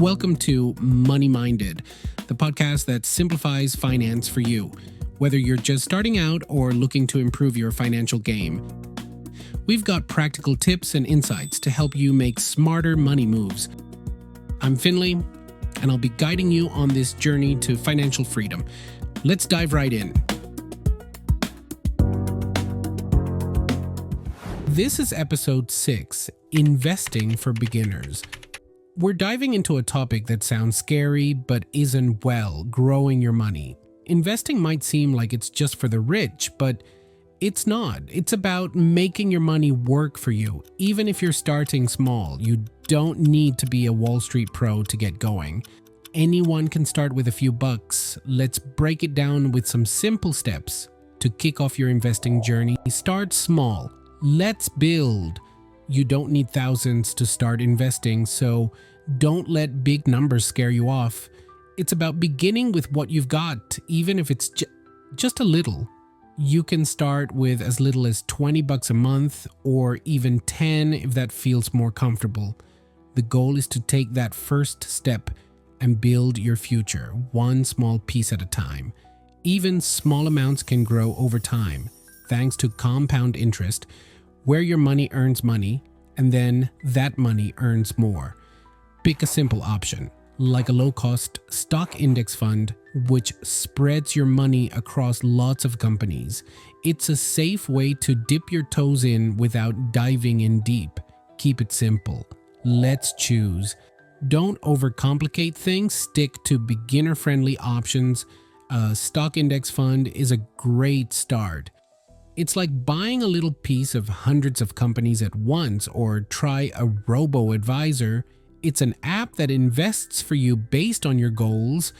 Welcome to Money Minded, the podcast that simplifies finance for you, whether you're just starting out or looking to improve your financial game. We've got practical tips and insights to help you make smarter money moves. I'm Finley, and I'll be guiding you on this journey to financial freedom. Let's dive right in. This is episode 6, Investing for Beginners. We're diving into a topic that sounds scary but isn't, growing your money. Investing might seem like it's just for the rich, but it's not. It's about making your money work for you. Even if you're starting small, you don't need to be a Wall Street pro to get going. Anyone can start with a few bucks. Let's break it down with some simple steps to kick off your investing journey. Start small. Let's build. You don't need thousands to start investing, so don't let big numbers scare you off. It's about beginning with what you've got, even if it's just a little. You can start with as little as $20 a month or even 10 if that feels more comfortable. The goal is to take that first step and build your future, one small piece at a time. Even small amounts can grow over time, thanks to compound interest, where your money earns money, and then that money earns more. Pick a simple option, like a low-cost stock index fund, which spreads your money across lots of companies. It's a safe way to dip your toes in without diving in deep. Keep it simple. Let's choose. Don't overcomplicate things. Stick to beginner-friendly options. A stock index fund is a great start. It's like buying a little piece of hundreds of companies at once, or try a robo-advisor. It's an app that invests for you based on your goals.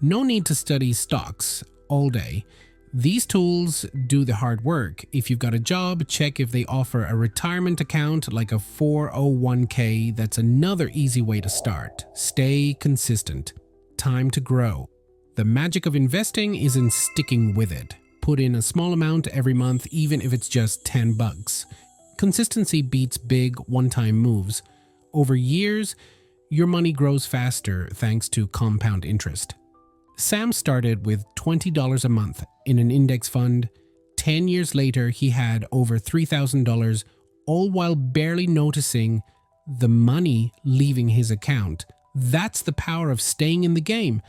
No need to study stocks all day. These tools do the hard work. If you've got a job, check if they offer a retirement account like a 401k. That's another easy way to start. Stay consistent. Time to grow. The magic of investing is in sticking with it. Put in a small amount every month, even if it's just $10. Consistency beats big one-time moves. Over years, your money grows faster thanks to compound interest. Sam started with $20 a month in an index fund. 10 years later, he had over $3,000, all while barely noticing the money leaving his account. That's the power of staying in the game.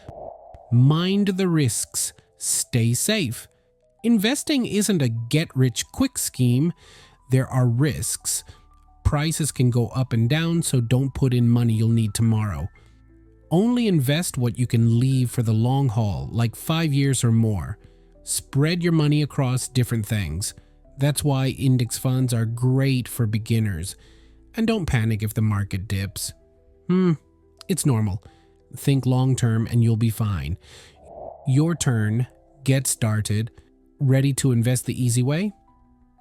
Mind the risks. Stay safe. Investing isn't a get-rich-quick scheme. There are risks. Prices can go up and down, so don't put in money you'll need tomorrow. Only invest what you can leave for the long haul, like 5 years or more. Spread your money across different things. That's why index funds are great for beginners. And don't panic if the market dips. It's normal. Think long-term and you'll be fine. Your turn. Get started. Ready to invest the easy way?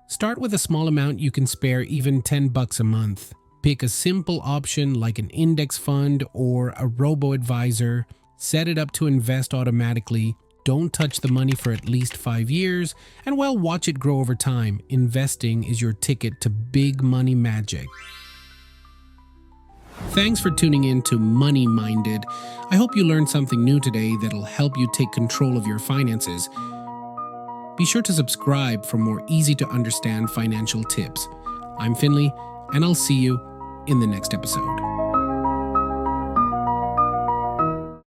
Start with a small amount you can spare, even $10 a month. Pick a simple option like an index fund or a robo-advisor. Set it up to invest automatically. Don't touch the money for at least 5 years, and watch it grow over time. Investing is your ticket to big money magic. Thanks for tuning in to Money Minded. I hope you learned something new today that'll help you take control of your finances. Be sure to subscribe for more easy-to-understand financial tips. I'm Finley, and I'll see you in the next episode.